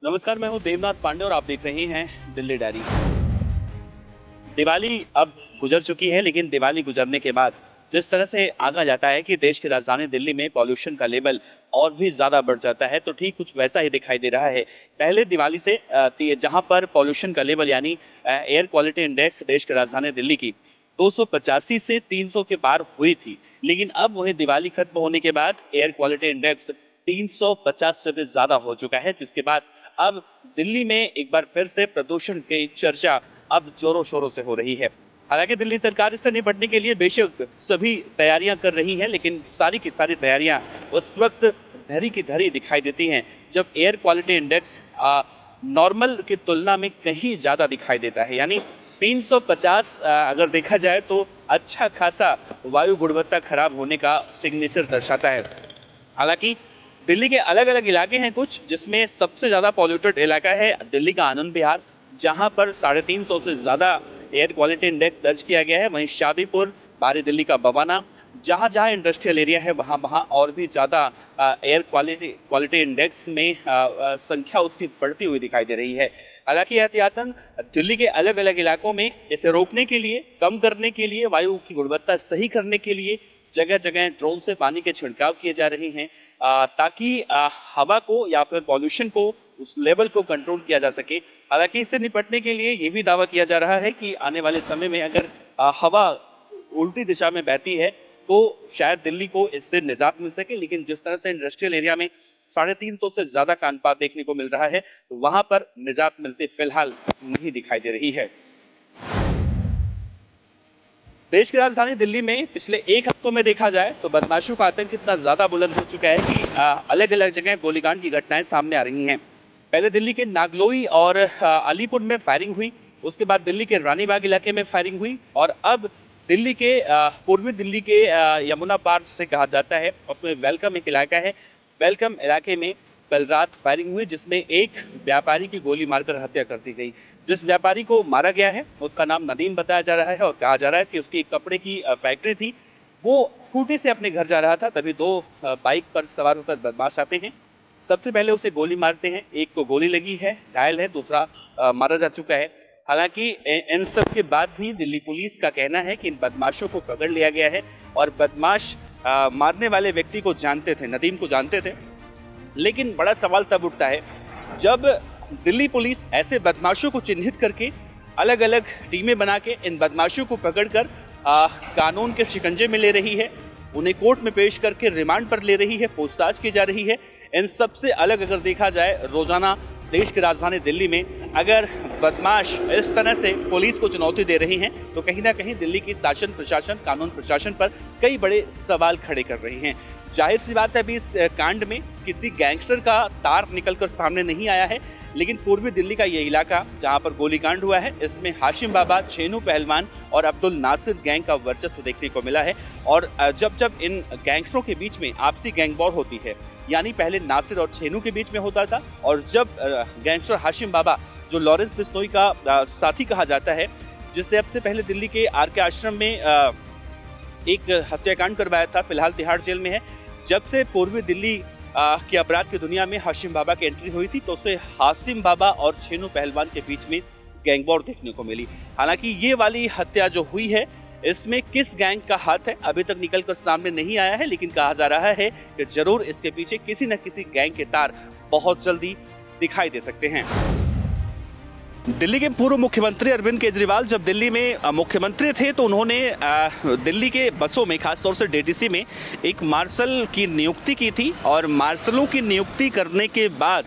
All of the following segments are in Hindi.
नमस्कार, मैं हूं देवनाथ पांडे और आप देख रहे हैं दिल्ली डायरी। दिवाली अब गुजर चुकी है, लेकिन दिवाली गुजरने के बाद जिस तरह से आंका जाता है कि देश की राजधानी दिल्ली में पॉल्यूशन का लेवल और भी ज्यादा बढ़ जाता है, तो ठीक कुछ वैसा ही दिखाई दे रहा है। पहले दिवाली से जहां पर पॉल्यूशन का लेवल यानी एयर क्वालिटी इंडेक्स देश की राजधानी दिल्ली की 285 से 300 के पार हुई थी, लेकिन अब वही दिवाली खत्म होने के बाद एयर क्वालिटी इंडेक्स 350 से भी ज्यादा हो चुका है, जिसके बाद अब दिल्ली में एक बार फिर से प्रदूषण की चर्चा अब जोरों शोरों से हो रही है। हालांकि दिल्ली सरकार इससे निपटने के लिए बेशक सभी तैयारियां कर रही है, लेकिन सारी की सारी तैयारियां उस वक्त धरी की धरी दिखाई देती हैं जब एयर क्वालिटी इंडेक्स नॉर्मल की तुलना में कहीं ज्यादा दिखाई देता है। यानी 350 अगर देखा जाए तो अच्छा खासा वायु गुणवत्ता खराब होने का सिग्नेचर दर्शाता है। हालांकि दिल्ली के अलग अलग इलाके हैं कुछ, जिसमें सबसे ज़्यादा पॉल्यूटेड इलाका है दिल्ली का आनंद विहार, जहां पर 350 से ज़्यादा एयर क्वालिटी इंडेक्स दर्ज किया गया है। वहीं शादीपुर, बाहरी दिल्ली का बवाना, जहां जहां इंडस्ट्रियल एरिया है वहां वहां और भी ज़्यादा एयर क्वालिटी इंडेक्स में संख्या उसकी बढ़ती हुई दिखाई दे रही है। हालांकि एहतियातन दिल्ली के अलग अलग इलाकों में इसे रोकने के लिए, कम करने के लिए, वायु की गुणवत्ता सही करने के लिए जगह जगह ड्रोन से पानी के छिड़काव किए जा रहे हैं, ताकि हवा को या फिर पॉल्यूशन को, उस लेवल को कंट्रोल किया जा सके। हालांकि इससे निपटने के लिए ये भी दावा किया जा रहा है कि आने वाले समय में अगर हवा उल्टी दिशा में बहती है तो शायद दिल्ली को इससे निजात मिल सके। लेकिन जिस तरह से इंडस्ट्रियल एरिया में 350 से ज्यादा का अनुपात देखने को मिल रहा है, तो वहां पर निजात मिलती फिलहाल नहीं दिखाई दे रही है। देश की राजधानी दिल्ली में पिछले एक हफ्तों में देखा जाए तो बदमाशों का आतंक इतना ज्यादा बुलंद हो चुका है कि अलग अलग जगह गोलीकांड की घटनाएं सामने आ रही हैं। पहले दिल्ली के नागलोई और अलीपुर में फायरिंग हुई, उसके बाद दिल्ली के रानीबाग इलाके में फायरिंग हुई, और अब दिल्ली के पूर्वी दिल्ली के यमुना पार्क से कहा जाता है, उसमें वेलकम एक इलाका है, वेलकम इलाके में कल रात फायरिंग हुई, जिसमें एक व्यापारी की गोली मारकर हत्या कर दी गई। जिस व्यापारी को मारा गया है उसका नाम नदीम बताया जा रहा है, और कहा जा रहा है कि उसकी कपड़े की फैक्ट्री थी। वो स्कूटी से अपने घर जा रहा था, तभी दो बाइक पर सवार होकर बदमाश आते हैं। सबसे पहले उसे गोली मारते हैं, एक को गोली लगी है, घायल है, दूसरा मारा जा चुका है। हालांकि इन सब के बाद भी दिल्ली पुलिस का कहना है कि इन बदमाशों को पकड़ लिया गया है, और बदमाश मारने वाले व्यक्ति को जानते थे, नदीम को जानते थे। लेकिन बड़ा सवाल तब उठता है जब दिल्ली पुलिस ऐसे बदमाशों को चिन्हित करके अलग अलग टीमें बना के इन बदमाशों को पकड़कर कानून के शिकंजे में ले रही है, उन्हें कोर्ट में पेश करके रिमांड पर ले रही है, पूछताछ की जा रही है। इन सबसे अलग अगर देखा जाए, रोजाना देश की राजधानी दिल्ली में अगर बदमाश इस तरह से पुलिस को चुनौती दे रहे हैं, तो कहीं ना कहीं दिल्ली की शासन प्रशासन, कानून प्रशासन पर कई बड़े सवाल खड़े कर रही हैं। जाहिर सी बात है, अभी इस कांड में किसी गैंगस्टर का तार निकलकर सामने नहीं आया है, लेकिन पूर्वी दिल्ली का ये इलाका जहां पर गोलीकांड हुआ है, इसमें हाशिम बाबा, छेनू पहलवान और अब्दुल नासिर गैंग का वर्चस्व देखने को मिला है। और जब जब इन गैंगस्टरों के बीच में आपसी गैंग वॉर होती है, यानी पहले नासिर और छेनू के बीच में होता था, और जब गैंगस्टर हाशिम बाबा, जो लॉरेंस बिश्नोई का साथी कहा जाता है, जिसने सबसे पहले दिल्ली के आर.के. आश्रम में एक हत्याकांड करवाया था, फिलहाल तिहाड़ जेल में है। जब से पूर्वी दिल्ली के अपराध की दुनिया में हाशिम बाबा की एंट्री हुई थी, तो उससे हाशिम बाबा और छेनू पहलवान के बीच में गैंग वॉर देखने को मिली। हालांकि ये वाली हत्या जो हुई है, इसमें किस गैंग का हाथ है अभी तक निकलकर सामने नहीं आया है, लेकिन कहा जा रहा है कि जरूर इसके पीछे किसी न किसी गैंग के तार बहुत जल्दी दिखाई दे सकते हैं। दिल्ली के पूर्व मुख्यमंत्री अरविंद केजरीवाल जब दिल्ली में मुख्यमंत्री थे, तो उन्होंने दिल्ली के बसों में, खासतौर से डीटीसी में, एक मार्शल की नियुक्ति की थी। और मार्शलों की नियुक्ति करने के बाद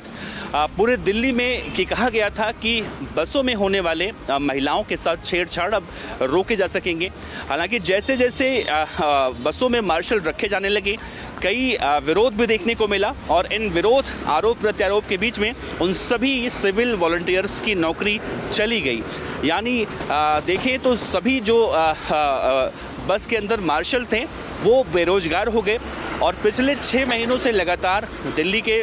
पूरे दिल्ली में ये कहा गया था कि बसों में होने वाले महिलाओं के साथ छेड़छाड़ अब रोके जा सकेंगे। हालांकि जैसे जैसे बसों में मार्शल रखे जाने लगे, कई विरोध भी देखने को मिला, और इन विरोध, आरोप प्रत्यारोप के बीच में उन सभी सिविल वॉलंटियर्स की नौकरी चली गई। यानी देखें तो सभी जो बस के अंदर मार्शल थे वो बेरोजगार हो गए। और पिछले 6 महीनों से लगातार दिल्ली के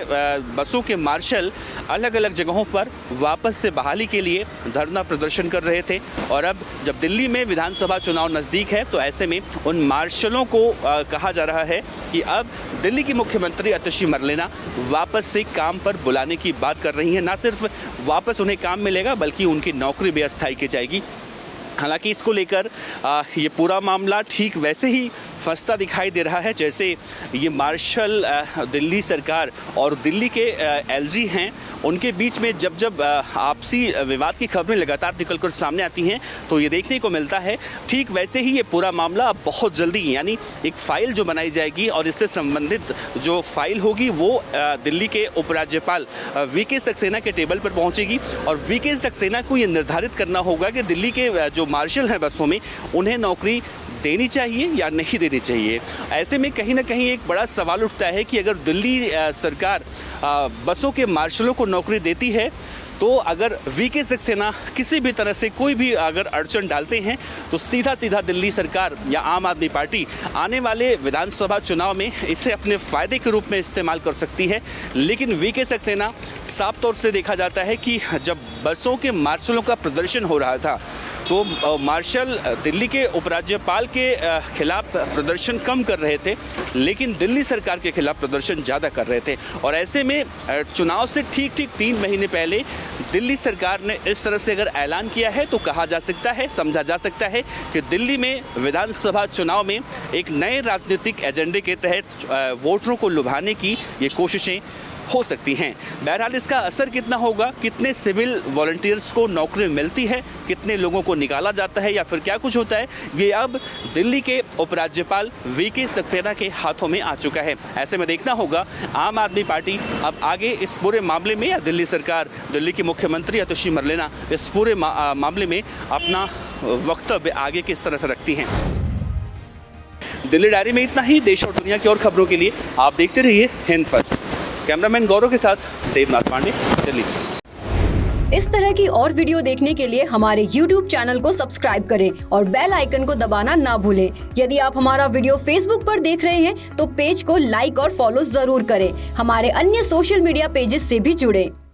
बसों के मार्शल अलग अलग जगहों पर वापस से बहाली के लिए धरना प्रदर्शन कर रहे थे। और अब जब दिल्ली में विधानसभा चुनाव नज़दीक है तो ऐसे में उन मार्शलों को कहा जा रहा है कि अब दिल्ली की मुख्यमंत्री आतिशी मरलेना वापस से काम पर बुलाने की बात कर रही हैं। ना सिर्फ वापस उन्हें काम मिलेगा बल्कि उनकी नौकरी भी अस्थायी की जाएगी। हालांकि इसको लेकर ये पूरा मामला ठीक वैसे ही फंसता दिखाई दे रहा है जैसे ये मार्शल दिल्ली सरकार और दिल्ली के एलजी हैं उनके बीच में जब आपसी विवाद की खबरें लगातार निकलकर सामने आती हैं तो ये देखने को मिलता है ठीक वैसे ही ये पूरा मामला अब बहुत जल्दी यानी एक फ़ाइल जो बनाई जाएगी और इससे संबंधित जो फाइल होगी वो दिल्ली के उपराज्यपाल वीके सक्सेना के टेबल पर पहुंचेगी। और वीके सक्सेना को ये निर्धारित करना होगा कि दिल्ली के जो मार्शल हैं बसों में उन्हें नौकरी देनी चाहिए या नहीं देनी चाहिए। ऐसे में कहीं ना कहीं एक बड़ा सवाल उठता है कि अगर दिल्ली सरकार बसों के मार्शलों को नौकरी देती है तो अगर वीके सक्सेना किसी भी तरह से कोई भी अगर अड़चन डालते हैं तो सीधा सीधा दिल्ली सरकार या आम आदमी पार्टी आने वाले विधानसभा चुनाव में इसे अपने फ़ायदे के रूप में इस्तेमाल कर सकती है। लेकिन वीके सक्सेना साफ तौर से देखा जाता है कि जब बसों के मार्शलों का प्रदर्शन हो रहा था तो मार्शल दिल्ली के उपराज्यपाल के खिलाफ प्रदर्शन कम कर रहे थे लेकिन दिल्ली सरकार के खिलाफ प्रदर्शन ज़्यादा कर रहे थे। और ऐसे में चुनाव से ठीक 3 महीने पहले दिल्ली सरकार ने इस तरह से अगर ऐलान किया है तो कहा जा सकता है, समझा जा सकता है कि दिल्ली में विधानसभा चुनाव में एक नए राजनीतिक एजेंडे के तहत वोटरों को लुभाने की ये कोशिशें हो सकती हैं। बहरहाल इसका असर कितना होगा, कितने सिविल वॉलंटियर्स को नौकरी मिलती है, कितने लोगों को निकाला जाता है या फिर क्या कुछ होता है, ये अब दिल्ली के उपराज्यपाल वीके सक्सेना के हाथों में आ चुका है। ऐसे में देखना होगा आम आदमी पार्टी अब आगे इस पूरे मामले में या दिल्ली सरकार, दिल्ली की मुख्यमंत्री आतिशी मरलेना इस पूरे मामले में अपना वक्तव्य आगे किस तरह से रखती हैं। दिल्ली डायरी में इतना ही। देश और दुनिया की और खबरों के लिए आप देखते रहिए हिंद फर्स्ट। कैमरामैन गौरव के साथ देवनाथ पांडे, दिल्ली। इस तरह की और वीडियो देखने के लिए हमारे YouTube चैनल को सब्सक्राइब करें और बेल आइकन को दबाना ना भूलें। यदि आप हमारा वीडियो Facebook पर देख रहे हैं तो पेज को लाइक और फॉलो जरूर करें। हमारे अन्य सोशल मीडिया पेजेस से भी जुड़ें।